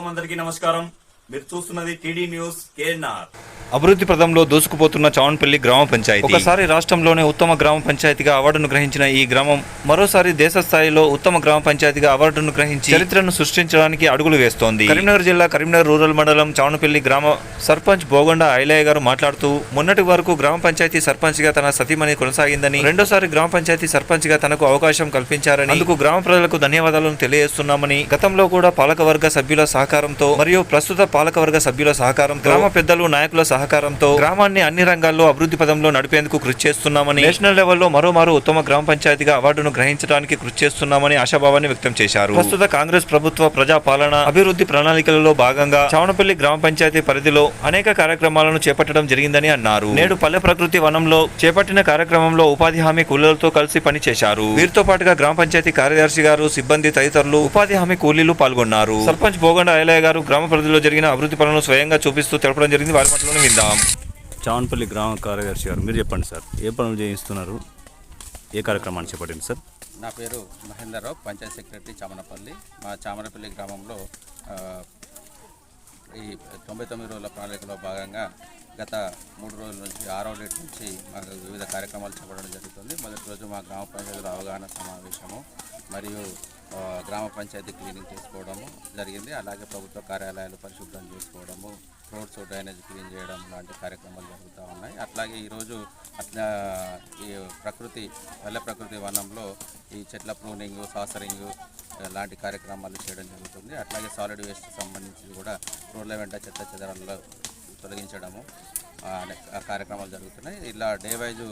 స్వాగతం. అందరికీ నమస్కారం. మీరు చూస్తున్నది టీడీ న్యూస్ కేఎన్ఆర్. అభివృద్ధి పదంలో దూసుకుపోతున్న చవన్పల్లి గ్రామ పంచాయతీ ఒకసారి రాష్ట్రంలోనే ఉత్తమ గ్రామ పంచాయతీగా అవార్డును గ్రహించిన ఈ గ్రామం మరోసారి దేశ స్థాయిలో ఉత్తమ గ్రామ పంచాయతీగా అవార్డును గ్రహించి చరిత్రను సృష్టించడానికి అడుగులు వేస్తోంది. కరీంనగర్ జిల్లా కరీంనగర్ రూరల్ మండలం చవన్పల్లి గ్రామ సర్పంచ్ బోగొండ ఐలయ్య గారు మాట్లాడుతూ మొన్నటి వరకు గ్రామ పంచాయతీ సర్పంచ్ గా తన సతీమణి కొనసాగిందని, రెండోసారి గ్రామ పంచాయతీ సర్పంచ్ గా తనకు అవకాశం కల్పించారని, అందుకు గ్రామ ప్రజలకు ధన్యవాదాలను తెలియజేస్తున్నామని, గతంలో కూడా పాలకవర్గ సభ్యుల సహకారంతో మరియు ప్రస్తుత పాలకవర్గ సభ్యుల సహకారంతో, గ్రామ పెద్దలు నాయకుల సహకారంతో గ్రామాన్ని అన్ని రంగాల్లో అభివృద్ధి పదంలో నడిపేందుకు కృషి చేస్తున్నామని, నేషనల్ లెవెల్లో మరోమారు ఉత్తమ గ్రామ పంచాయతీగా అవార్డును గ్రహించడానికి కృషి చేస్తున్నామని ఆశాభావాన్ని వ్యక్తం చేశారు. ప్రస్తుత కాంగ్రెస్ ప్రభుత్వ ప్రజా పాలన అభివృద్ధి ప్రణాళికలలో భాగంగా చవనపల్లి గ్రామ పంచాయతీ పరిధిలో అనేక కార్యక్రమాలను చేపట్టడం జరిగిందని అన్నారు. నేడు పల్లె ప్రకృతి వనంలో చేపట్టిన కార్యక్రమంలో ఉపాధి హామీ కూలీలతో కలిసి పనిచేశారు. వీరితో పాటుగా గ్రామ పంచాయతీ కార్యదర్శి గారు, సిబ్బంది తదితరులు ఉపాధి హామీ కూలీలు పాల్గొన్నారు. సర్పంచ్ బోగొండ ఐలయ్య గారు గ్రామ పరిధిలో జరిగిన అభివృద్ధి పనులను స్వయంగా చూపిస్తూ తెలపడం జరిగింది. వారి మాటలను విందాం. చవన్పల్లి గ్రామ కార్యదర్శి గారు, మీరు చెప్పండి సార్, ఏ పనులు చేయిస్తున్నారు, ఏ కార్యక్రమాన్ని చేపట్టింది సార్? నా పేరు మహేందర్రావు, పంచాయత్ సెక్రటరీ చామనపల్లి. మా చామనపల్లి గ్రామంలో ఈ 99 రోజుల ప్రణాళికలో భాగంగా గత 3 రోజుల నుంచి 6వ డేట్ నుంచి మాకు వివిధ కార్యక్రమాలు చేపట్టడం జరుగుతుంది. మొదటి రోజు మా గ్రామ పంచాయతీలో అవగాహన సమావేశము మరియు గ్రామ పంచాయతీ క్లీనింగ్ చేసుకోవడము జరిగింది. అలాగే ప్రభుత్వ కార్యాలయాలు పరిశుభ్రం చేసుకోవడము, రోడ్స్ డ్రైనేజ్ క్లీన్ చేయడం లాంటి కార్యక్రమాలు జరుగుతూ ఉన్నాయి. అట్లాగే ఈరోజు ఈ పల్లె ప్రకృతి వనంలో ఈ చెట్ల ప్రూనింగ్, సాసరింగ్ లాంటి కార్యక్రమాలు చేయడం జరుగుతుంది. అట్లాగే సాలిడ్ వేస్ట్ సంబంధించి కూడా రోడ్ల వెంట చెత్త చెదరాల్లో తొలగించడము కార్యక్రమాలు జరుగుతున్నాయి. ఇలా డే వైజు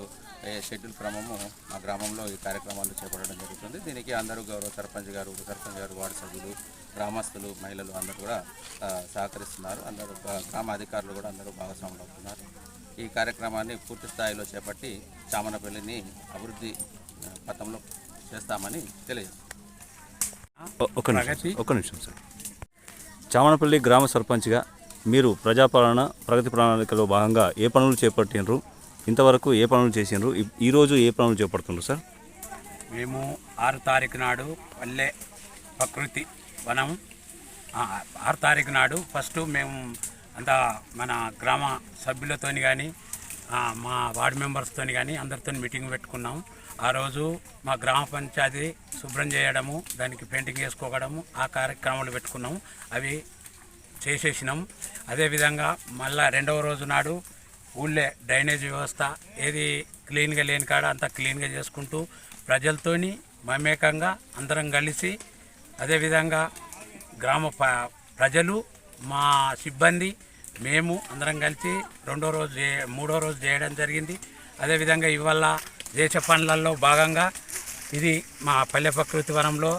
షెడ్యూల్ క్రమము మా గ్రామంలో ఈ కార్యక్రమాలు చేపట్టడం జరుగుతుంది. దీనికి అందరూ గౌరవ సర్పంచ్ గారు, ఉప సర్పంచ్ గారు, వార్డు సభ్యులు, గ్రామస్తులు, మహిళలు అందరూ కూడా సహకరిస్తున్నారు. అందరూ గ్రామ అధికారులు కూడా అందరూ భాగస్వాములు అవుతున్నారు. ఈ కార్యక్రమాన్ని పూర్తి స్థాయిలో చేపట్టి చామనపల్లిని అభివృద్ధి పథంలో చేస్తామని తెలియజేస్తాం. ఒక నిమిషం సార్. చామనపల్లి గ్రామ సర్పంచ్గా మీరు ప్రజాపాలన ప్రగతి ప్రణాళికలో భాగంగా ఏ పనులు చేపట్టినరు, ఇంతవరకు ఏ పనులు చేసినారు, ఈరోజు ఏ పనులు చేపడుతున్నారు సార్? మేము 6 తారీఖు నాడు పల్లె ప్రకృతి వనం 6 తారీఖు నాడు ఫస్ట్ మేము అంతా మన గ్రామ సభ్యులతో కానీ మా వార్డు మెంబర్స్తో కానీ అందరితో మీటింగ్ పెట్టుకున్నాము. ఆ రోజు మా గ్రామ పంచాయతీ శుభ్రం చేయడము, దానికి పెయింటింగ్ వేసుకోవడము, ఆ కార్యక్రమాలు పెట్టుకున్నాము. అవి చేసేసినాము. అదేవిధంగా మళ్ళా 2వ రోజు నాడు ఊళ్ళే డ్రైనేజ్ వ్యవస్థ ఏది క్లీన్గా లేని కాడ అంతా క్లీన్గా చేసుకుంటూ ప్రజలతోని మమేకంగా అందరం కలిసి, అదేవిధంగా గ్రామ ప్రజలు, మా సిబ్బంది, మేము అందరం కలిసి 2వ రోజు 3వ రోజు చేయడం జరిగింది. అదేవిధంగా ఇవాళ దేశ పనులలో భాగంగా ఇది మా పల్లె ప్రకృతి వనంలో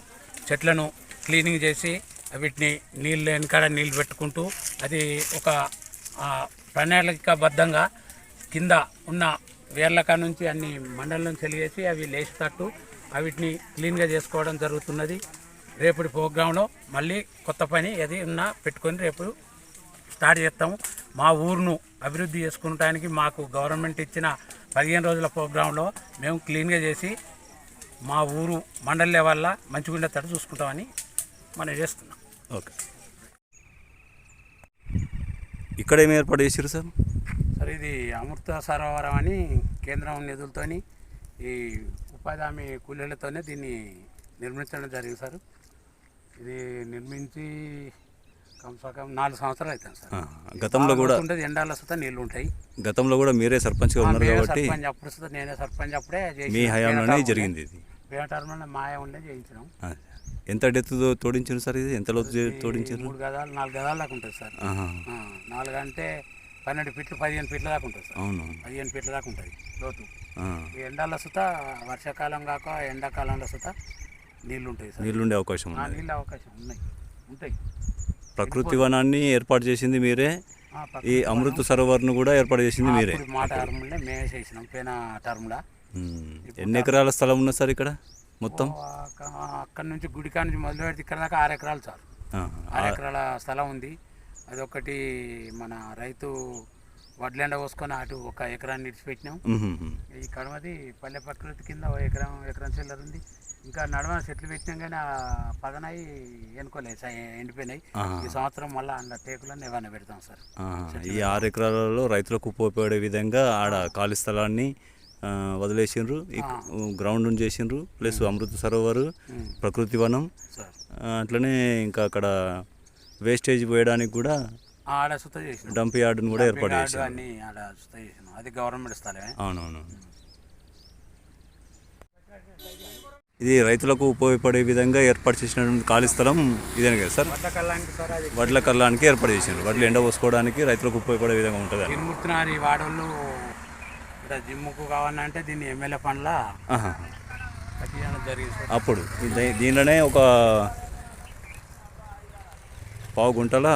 చెట్లను క్లీనింగ్ చేసి వీటిని నీళ్ళు వెనకాడ నీళ్ళు పెట్టుకుంటూ అది ఒక ప్రణాళికాబద్ధంగా కింద ఉన్న వేర్లక నుంచి అన్ని మండలం నుంచి వెలిగేసి అవి లేచేటట్టు వీటిని క్లీన్గా చేసుకోవడం జరుగుతున్నది. రేపటి ప్రోగ్రాంలో మళ్ళీ కొత్త పని అది ఉన్నా పెట్టుకొని రేపు స్టార్ట్ చేస్తాము. మా ఊరును అభివృద్ధి చేసుకుంటానికి మాకు గవర్నమెంట్ ఇచ్చిన 15 రోజుల ప్రోగ్రాంలో మేము క్లీన్గా చేసి మా ఊరు మండల లెవెల్లో మంచిగా ఉండేటట్టు చూసుకుంటామని మనం చేస్తున్నాం. ఓకే, ఇక్కడ ఏమి ఏర్పాటు చేశారు సార్? సార్ ఇది అమృత సరోవరం అని కేంద్రం నిధులతోని ఈ ఉపాధి హామీ కూలీలతోనే దీన్ని నిర్మించడం జరిగింది సార్. ఇది నిర్మించి కమ్సకం 4 సంవత్సరాలు అవుతాయి సార్. గతంలో కూడా ఉంటుంది, ఎండాల సుతా నీళ్ళు ఉంటాయి. గతంలో కూడా మీరే సర్పంచ్గా ఉన్నారు కాబట్టి అప్పుడు సుతా నేనే సర్పంచ్ అప్పుడే మీ హయాంలోనే జరిగింది. ఇది పేటర్లో మాయ ఉండే చేయించినాం. ఎంత డెత్ తోడించారు సార్? ఇది ఎంత లోతు తోడించారు? 3 గదాలు 4 గదాల దాకా ఉంటుంది సార్. 4 అంటే 12 ఫీట్లు 15 ఫీట్ల దాకా ఉంటుంది సార్. అవును, 15 ఫీట్ల దాకా ఉంటుంది లోతు. ఎండాల సుత వర్షాకాలం కాక ఎండాకాలంలో సుత నీళ్ళు ఉంటాయి సార్. నీళ్ళుండే అవకాశం ఉంది. నీళ్ళు అవకాశం ఉంటాయి. ప్రకృతి వనాన్ని ఏర్పాటు చేసింది మీరే, ఈ అమృత సరోవర్ను కూడా ఏర్పాటు చేసింది మీరే. మా టర్మ్లో మేమే చేసినాం. పోయిన టర్మ్లో ఎన్ని ఎకరాల స్థలం ఉన్నది సార్ ఇక్కడ మొత్తం? అక్కడ నుంచి గుడికా నుంచి మొదలు పెడితే ఇక్కడ దాకా 6 ఎకరాలు సార్. 6 ఎకరాల స్థలం ఉంది. అదొకటి మన రైతు వడ్లెండ పోసుకొని అటు ఒక ఎకరాన్ని ఇడిచిపెట్టినాం. ఈ కడమది పల్లె ప్రకృతి కింద ఓ ఎకరం చిల్లర ఉంది. ఇంకా నడవ చెట్లు పెట్టినాం కానీ ఆ పదనాయి ఎన్నుకోలేదు, ఎండిపోయినాయి. ఈ సంవత్సరం మళ్ళీ అందులో టేకులను ఏమైనా పెడతాం సార్. ఈ 6 ఎకరాలలో రైతులకు ఉపయోగపడే విధంగా ఆడ ఖాళీ స్థలాన్ని వదిలేసిండ్రు, గ్రౌండ్ చేసిండ్రు, ప్లస్ అమృత సరోవరు, ప్రకృతి వనం, అట్లనే ఇంకా అక్కడ వేస్టేజ్ పోయడానికి కూడా ఆడ సుత చేసిన డంప్ యార్డును కూడా ఏర్పాటు చేశారు. అన్ని ఆడ సుత చేసిన, అది గవర్నమెంట్ స్థలమే. అవునవును. ఇది రైతులకు ఉపయోగపడే విధంగా ఏర్పాటు చేసినటువంటి ఖాళీ స్థలం ఇదే కదా సార్? వడ్ల కల్లానికి ఏర్పాటు చేసినారు. వడ్లు ఎండ పోసుకోవడానికి రైతులకు ఉపయోగపడే విధంగా ఉంటుంది. తిరుమూర్తినారి వాడోళ్ళు ఇక్కడ జిమ్ముకు కావాలంటే దీన్ని ఎమ్మెల్యే పనుల జరిగింది. అప్పుడు దీనిలోనే ఒక పావు గుంటల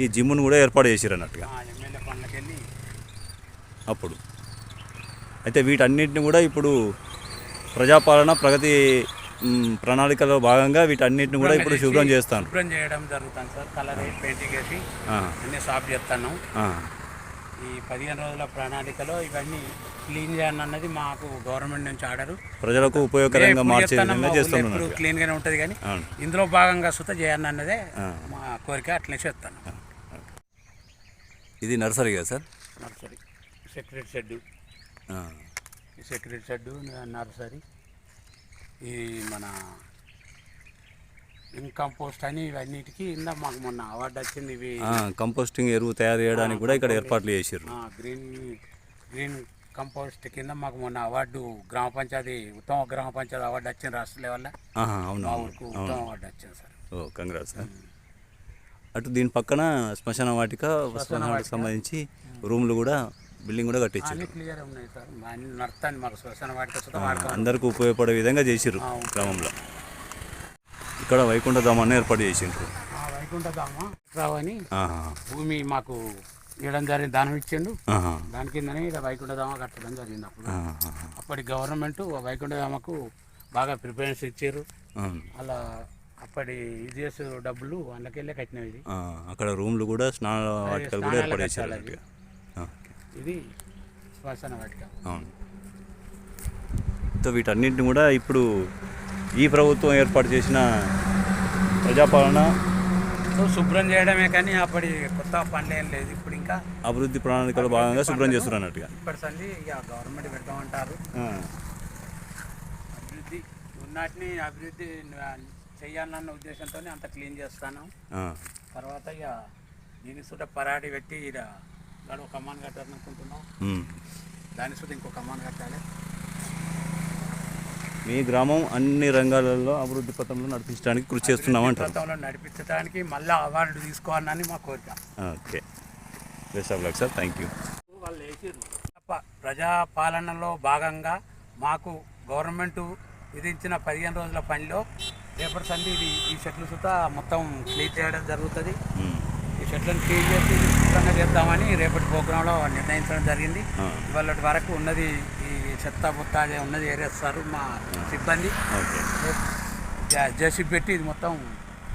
ఈ జిమ్మును కూడా ఏర్పాటు చేసారు అన్నట్టుగా ఎమ్మెల్యే పనులకి వెళ్ళి అప్పుడు. అయితే వీటన్నిటిని కూడా ఇప్పుడు ప్రజాపాలన ప్రగతి ప్రణాళికలో భాగంగా వీటన్నిటిని కూడా ఇప్పుడు శుభ్రం చేస్తాను. శుభ్రం చేయడం జరుగుతుంది సార్. కలర్ పెయింటింగ్ వేసి అన్నీ సాఫ్ చేస్తాను. ఈ 15 రోజుల ప్రణాళికలో ఇవన్నీ క్లీన్ చేయాలని అన్నది మాకు గవర్నమెంట్ నుంచి ఆర్డరు. ప్రజలకు ఉపయోగకరంగా మార్చే విధంగా చేస్తున్నాను. క్లీన్ గానే ఉంటుంది కానీ ఇందులో భాగంగా సుత చేయాలని అన్నదే మా కోరిక. అట్లనే చేస్తాను. ఇది నర్సరీ కదా sir? Nursery, security shed, security shed, nursery, ఈ మన కంపోస్ట్ అని ఇవన్నిటికీ ఇందా మాకు మొన్న అవార్డు వచ్చింది. ఇవి కంపోస్టింగ్ ఎరువు తయారు చేయడానికి కూడా ఇక్కడ ఏర్పాట్లు చేశారు. గ్రీన్ కంపోస్ట్ కింద మాకు మొన్న అవార్డు గ్రామ పంచాయతీ ఉత్తమ గ్రామ పంచాయతీ అవార్డు వచ్చింది రాష్ట్ర లెవెల్లో. అవును, మా ఊరికి ఉత్తమ అవార్డు వచ్చింది సార్. ఓ కంగ్రాట్స్ సార్. అటు దీని పక్కన శ్మశాన వాటిక సంబంధించి రూమ్లు కూడా, బిల్డింగ్ కూడా కట్టించారు. క్లియర్ ఉన్నాయి సార్. నడుస్తాను మాకు శ్మశాన వాటిక అందరికీ ఉపయోగపడే విధంగా చేసిర్రు గ్రామంలో. ఇక్కడ వైకుంఠధామాన్ని ఏర్పాటు చేసిండ్రు. వైకుంఠధామ రావని భూమి మాకు ఇవ్వడం జరిగింది, దానం ఇచ్చిండు. దాని కిందనే ఇక్కడ వైకుంఠధామ కట్టడం జరిగింది. అప్పటి గవర్నమెంట్ వైకుంఠధామకు బాగా ప్రిఫరెన్స్ ఇచ్చారు. అలా అప్పటి ఇజేస్ డబ్బులు అందుకెళ్ళే కట్టినవి. ఇది అక్కడ రూమ్లు కూడా, స్నాన వాటికలు కూడా ఏర్పాటు చేశారు. ఇది శ్మశాన వాటిక. అవును. వీటన్నింటిని కూడా ఇప్పుడు ఈ ప్రభుత్వం ఏర్పాటు చేసిన ప్రజాపాలన శుభ్రం చేయడమే కానీ అప్పటి కొత్త పనులు ఏం లేదు. ఇప్పుడు ఇంకా అభివృద్ధి ప్రణాళికలో భాగంగా శుభ్రం చేస్తున్నారు అన్నట్టుగా. ఇప్పటి సంది ఇక గవర్నమెంట్ పెడతామంటారు. అభివృద్ధి ఉన్నటిని అభివృద్ధి చేయాలన్న ఉద్దేశంతో అంత క్లీన్ చేస్తాను. తర్వాత ఇక దీని సుట పరాడి పెట్టి ఇక ఒక కమ్మాన్ కట్టాలనుకుంటున్నాం. దాని సుట ఇంకో కమ్మాన్ కట్టాలి. మీ గ్రామం అన్ని రంగాలలో అభివృద్ధి పథంలో నడిపించడానికి కృషి చేస్తున్నామంటారు. నడిపించడానికి మళ్ళీ అవార్డు తీసుకోవాలని మా కోరిక. Okay, best of luck sir. Thank you. వాళ్ళు వేసారు. ప్రజాపాలనలో భాగంగా మాకు గవర్నమెంట్ విధించిన 15 రోజుల పనిలో రేపటి సంది ఇది ఈ చెట్లు సుతా మొత్తం క్లీన్ చేయడం జరుగుతుంది. ఈ చెట్లను క్లీన్ చేసి శుభ్రంగా చేద్దామని రేపటి ప్రోగ్రాంలో నిర్ణయించడం జరిగింది. ఇవాళ వరకు ఉన్నది ఈ చెత్త బుత్త అదే ఉన్నది ఏరేస్తారు మా సిబ్బంది. జేసీబీ పెట్టి ఇది మొత్తం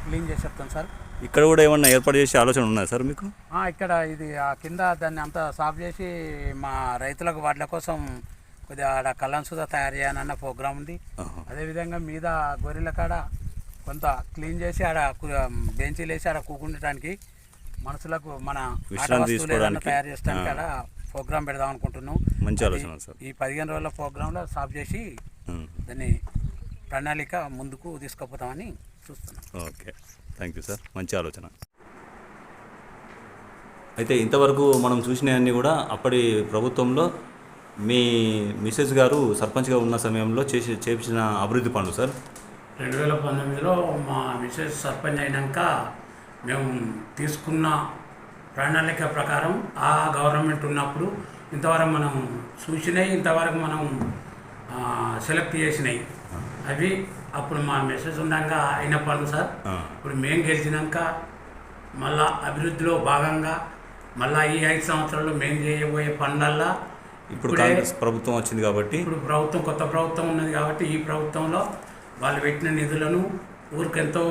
క్లీన్ చేసేస్తాం సార్. ఇక్కడ కూడా ఏమన్నా ఏర్పాటు చేసే ఆలోచన ఉన్నాయా సార్ మీకు? ఇక్కడ ఇది ఆ కింద దాన్ని అంతా సాఫ్ చేసి మా రైతులకు వాటిల కోసం కొద్దిగా ఆడ కళ్ళం సుధా తయారు చేయాలన్న ప్రోగ్రామ్ ఉంది. అదేవిధంగా మీద గొర్రెల కాడ కొంత క్లీన్ చేసి ఆడ బెంచీలు వేసి ఆడ కూకుండటానికి మనుషులకు మన వస్తువులు తయారు చేస్తానికి ఆడ ప్రోగ్రామ్ పెడదాం అనుకుంటున్నాం. మంచి ఆలోచన సార్. ఈ 15 రోజుల ప్రోగ్రాంలో సాఫ్ చేసి దాన్ని ప్రణాళిక ముందుకు తీసుకుపోతామని చూస్తున్నాం. Okay, thank you sir. మంచి ఆలోచన. అయితే ఇంతవరకు మనం చూసినవన్నీ కూడా అప్పటి ప్రభుత్వంలో మీ మిసెస్ గారు సర్పంచ్గా ఉన్న సమయంలో చేపించిన అభివృద్ధి పనులు సార్. 2019లో మా మిసెస్ సర్పంచ్ అయినాక మేము తీసుకున్న ప్రణాళిక ప్రకారం ఆ గవర్నమెంట్ ఉన్నప్పుడు ఇంతవరకు మనం చూసినాయి, ఇంతవరకు మనం సెలెక్ట్ చేసినాయి అవి అప్పుడు మా మెసేజ్ ఉన్నాక అయిన పనులు సార్. ఇప్పుడు మేము గెలిచినాక మళ్ళా అభివృద్ధిలో భాగంగా మళ్ళీ ఈ 5 సంవత్సరాలు మేము చేయబోయే పనులల్లా ఇప్పుడు కాంగ్రెస్ ప్రభుత్వం వచ్చింది కాబట్టి, ఇప్పుడు ప్రభుత్వం కొత్త ప్రభుత్వం ఉన్నది కాబట్టి ఈ ప్రభుత్వంలో వాళ్ళు పెట్టిన నిధులను ఊరికి ఎంతో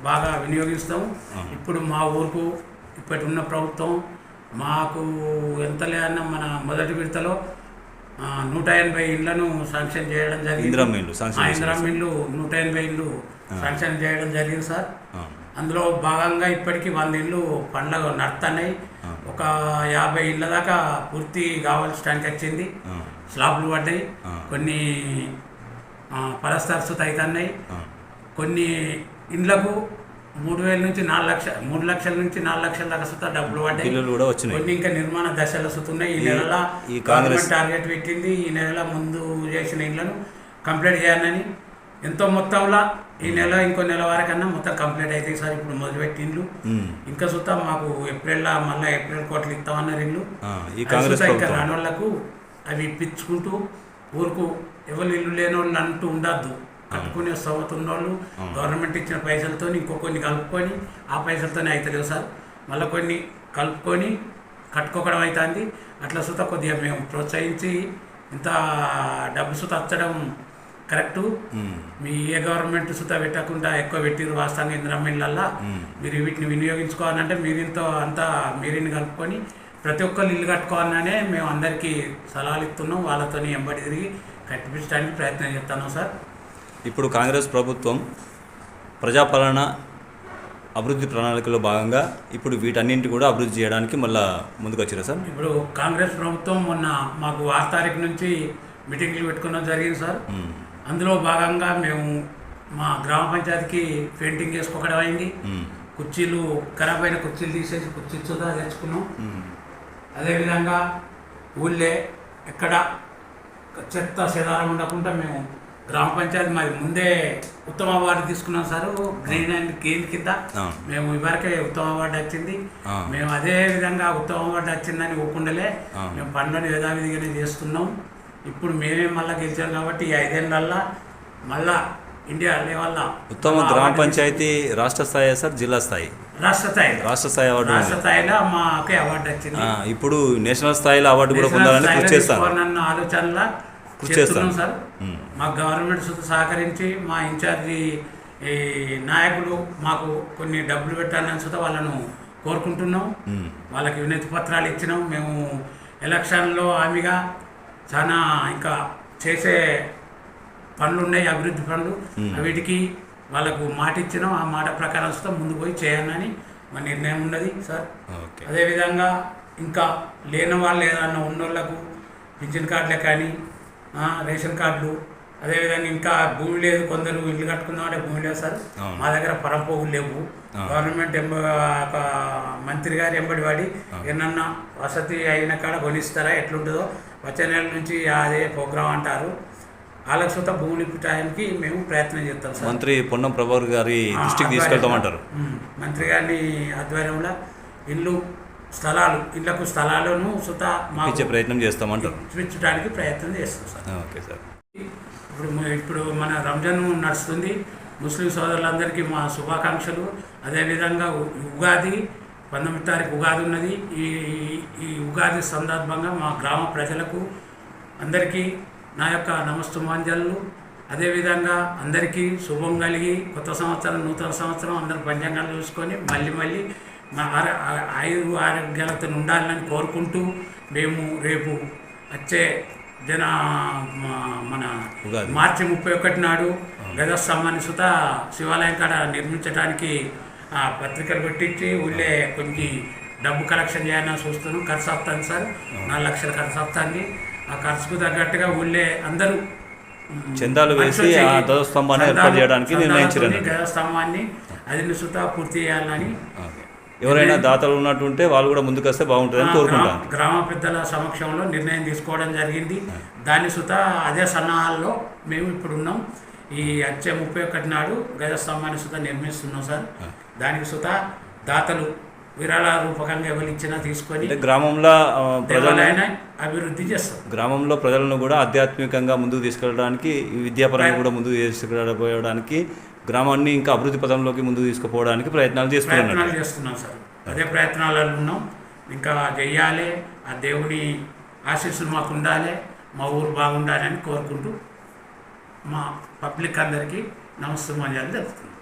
బాగా వినియోగిస్తాం. ఇప్పుడు మా ఊరుకు ఇప్పటి ఉన్న ప్రభుత్వం మాకు ఎంత లేదన్నా మన మొదటి విడతలో 180 ఇళ్లను శాంక్షన్ చేయడం జరిగింది. ఇందిరమ్మ ఇల్లు శాంక్షన్ ఇందిరమ్మ ఇల్లు 180 ఇల్లు శాంక్షన్ చేయడం జరిగింది సార్. అందులో భాగంగా ఇప్పటికీ 100 ఇళ్ళు పండ్ల నడుతున్నాయి. ఒక 50 ఇళ్ళ దాకా పూర్తి కావాల్సడానికి వచ్చింది. స్లాబ్లు పడ్డాయి, కొన్ని పరస్తరసు అవుతున్నాయి. కొన్ని ఇండ్లకు 3,000 నుంచి 4 లక్షలు, 3 లక్షల నుంచి 4 లక్షల దాకా సుతా డబ్బులు పడ్డాయి. కొన్ని ఇంకా నిర్మాణ దశలు సుతున్నాయి. ఈ నెలలో గవర్నమెంట్ టార్గెట్ పెట్టింది, ఈ నెల ముందు చేసిన ఇళ్లను కంప్లీట్ చేయాలని. ఎంతో మొత్తంలో ఈ నెల ఇంకో నెల వరకన్నా మొత్తం కంప్లీట్ అవుతాయి సార్. ఇప్పుడు మొదలుపెట్టి ఇండ్లు ఇంకా సుతా మాకు మళ్ళీ ఏప్రిల్ కోట్లు ఇస్తామన్నారు ఇల్లు. ఇంకా రాని వాళ్ళకు అవి ఇప్పించుకుంటూ ఊరుకు ఎవరు ఇల్లు లేని వాళ్ళు అంటూ ఉండద్దు. కట్టుకునే స్తోమత ఉన్నోళ్ళు గవర్నమెంట్ ఇచ్చిన పైసలతో ఇంకో కొన్ని కలుపుకొని ఆ పైసలతోనే అవుతలేవు సార్. మళ్ళీ కొన్ని కలుపుకొని కట్టుకోవడం అవుతుంది. అట్లా సుతా కొద్దిగా మేము ప్రోత్సహించి ఇంత డబ్బు సుతా వచ్చడం కరెక్టు. మీ ఏ గవర్నమెంట్ సుతా పెట్టకుండా ఎక్కువ పెట్టిరు వాస్తవంగా ఇందిరమ్మ ఇళ్ళల్లో. మీరు వీటిని వినియోగించుకోవాలంటే మీరింతో అంతా మీరిని కలుపుకొని ప్రతి ఒక్కరు ఇల్లు కట్టుకోవాలనే మేము అందరికీ సలహాలు ఇస్తున్నాం. వాళ్ళతో ఎంబడి తిరిగి కట్టిపించడానికి ప్రయత్నం చేస్తున్నాం సార్. ఇప్పుడు కాంగ్రెస్ ప్రభుత్వం ప్రజాపాలన అభివృద్ధి ప్రణాళికలో భాగంగా ఇప్పుడు వీటన్నింటి కూడా అభివృద్ధి చేయడానికి మళ్ళీ ముందుకు వచ్చారా సార్? ఇప్పుడు కాంగ్రెస్ ప్రభుత్వం మొన్న మాకు 6 తారీఖు నుంచి మీటింగ్లు పెట్టుకోవడం జరిగింది సార్. అందులో భాగంగా మేము మా గ్రామ పంచాయతీకి పెయింటింగ్ చేసుకోవడం అయింది. కుర్చీలు ఖరాబ్ అయిన కుర్చీలు తీసేసి కుర్చీ చూదా తెచ్చుకున్నాం. అదేవిధంగా ఊళ్ళే ఎక్కడ చెత్త చెదారం ఉండకుండా మేము గ్రామ పంచాయతీ మరి ముందే ఉత్తమ అవార్డు తీసుకున్నాం సార్. గ్రీన్ అండ్ క్లీన్ కింద మేము ఇవరకే ఉత్తమ అవార్డు వచ్చింది. మేము అదే విధంగా ఉత్తమ అవార్డు వచ్చిందని ఊకుండలే మేము పనులను యథావిధిగానే చేస్తున్నాం. ఇప్పుడు మేమే మళ్ళీ గెలిచాం కాబట్టి ఈ 5 ఏళ్ళల్లో మళ్ళా ఇండియా లెవెల్లో ఉత్తమ గ్రామ పంచాయతీ రాష్ట్ర స్థాయి సార్, జిల్లా స్థాయి? రాష్ట్ర స్థాయి అవార్డు. రాష్ట్ర స్థాయిలో మాకే అవార్డు వచ్చింది. ఇప్పుడు నేషనల్ స్థాయిలో అవార్డు కూడా పొందాలని కృషి చేస్తాను. నన్ను ఆలోచనలా చేస్తున్నాం సార్. మా గవర్నమెంట్ సుత సహకరించి మా ఇన్ఛార్జి నాయకులు మాకు కొన్ని డబ్బులు పెట్టాలని సుత వాళ్ళను కోరుకుంటున్నాం. వాళ్ళకి వినతి పత్రాలు ఇచ్చినాం. మేము ఎలక్షన్లో హామీగా చాలా ఇంకా చేసే పనులు ఉన్నాయి, అభివృద్ధి పనులు. వీటికి వాళ్ళకు మాట ఇచ్చినాం. ఆ మాట ప్రకారం సుత ముందుకు పోయి చేయాలని మా నిర్ణయం ఉన్నది సార్. అదేవిధంగా ఇంకా లేని వాళ్ళు ఏదన్నా ఉన్నోళ్ళకు పింఛన్ కార్డులే కానీ రేషన్ కార్డులు, అదేవిధంగా ఇంకా భూమి లేదు, కొందరు ఇల్లు కట్టుకుందామంటే భూమి లేదు సార్. మా దగ్గర పరంపోగులు లేవు. గవర్నమెంట్ మంత్రి గారు ఎంబడి వాడి ఏమన్నా వసతి అయిన కాడ కొనిస్తారా ఎట్లుంటుందో వచ్చే నెల నుంచి అదే ప్రోగ్రాం అంటారు. వాళ్ళకి సుత భూములు ఇప్పటానికి మేము ప్రయత్నం చేస్తాం సార్. మంత్రి పొన్నం ప్రభాకర్ గారి దృష్టికి తీసుకెళ్తామంటారు. మంత్రి గారిని ఆధ్వర్యంలో ఇళ్లకు స్థలాలను సుత ఇచ్చే ప్రయత్నం చేస్తామంటారు. ఇప్పించడానికి ప్రయత్నం చేస్తాం సార్. Okay sir. ఇప్పుడు మన రంజాన్ నడుస్తుంది. ముస్లిం సోదరులందరికీ మా శుభాకాంక్షలు. అదేవిధంగా ఉగాది 19వ తారీఖు ఉగాది ఉన్నది. ఈ ఉగాది సందర్భంగా మా గ్రామ ప్రజలకు అందరికీ నా యొక్క నమస్తమాంజలు. అదేవిధంగా అందరికీ శుభం కలిగి కొత్త సంవత్సరం, నూతన సంవత్సరం అందరూ పంచాంగాలు చూసుకొని మళ్ళీ మా ఆరోగ్యాలతో ఉండాలని కోరుకుంటూ మేము రేపు వచ్చే మన మార్చి 31 నాడు గజస్తంభాన్ని సుత శివాలయం కాడ నిర్మించడానికి పత్రికలు పెట్టించి ఊళ్ళే కొన్ని డబ్బు కలెక్షన్ చేయాలని చూస్తున్నాం. ఖర్చు వస్తుంది సార్, 4 లక్షల ఖర్చు వస్తుంది. ఆ ఖర్చుకు తగ్గట్టుగా ఊళ్ళే అందరూ చందాలు వేసి ధ్వజస్తంభాన్ని ఏర్పాటు చేయడానికి నిర్ణయించారు. గజస్తంభాన్ని అది సుత పూర్తి చేయాలని ఎవరైనా దాతలు ఉన్నట్టుంటే వాళ్ళు కూడా ముందుకు వస్తే బాగుంటుందని కోరుకుంటాం. గ్రామ పెద్దల సమక్షంలో నిర్ణయం తీసుకోవడం జరిగింది. దాని సుత అదే సన్నాహాల్లో మేము ఇప్పుడు ఉన్నాం. ఈ వచ్చే 31 నాడు గజస్తంభాన్ని సుత నిర్మిస్తున్నాం సార్. దానికి సుత దాతలు విరాళ రూపకంగా ఎవరు ఇచ్చినా తీసుకొని గ్రామంలో దేవాలయాన్ని అభివృద్ధి చేస్తాం. గ్రామంలో ప్రజలను కూడా ఆధ్యాత్మికంగా ముందుకు తీసుకెళ్ళడానికి, విద్యాపరంగా కూడా ముందుకు తీసుకెళ్ళడానికి, గ్రామాన్ని ఇంకా అభివృద్ధి పదంలోకి ముందుకు తీసుకుపోవడానికి ప్రయత్నాలు చేస్తున్నాం సార్. అదే ప్రయత్నాలలో ఉన్నాం. ఇంకా చెయ్యాలి. ఆ దేవుని ఆశీస్సులు మాకు ఉండాలి, మా ఊరు బాగుండాలి అని కోరుకుంటూ మా పబ్లిక్ అందరికీ నమస్తే మంజాలు తెలుపుతున్నాం.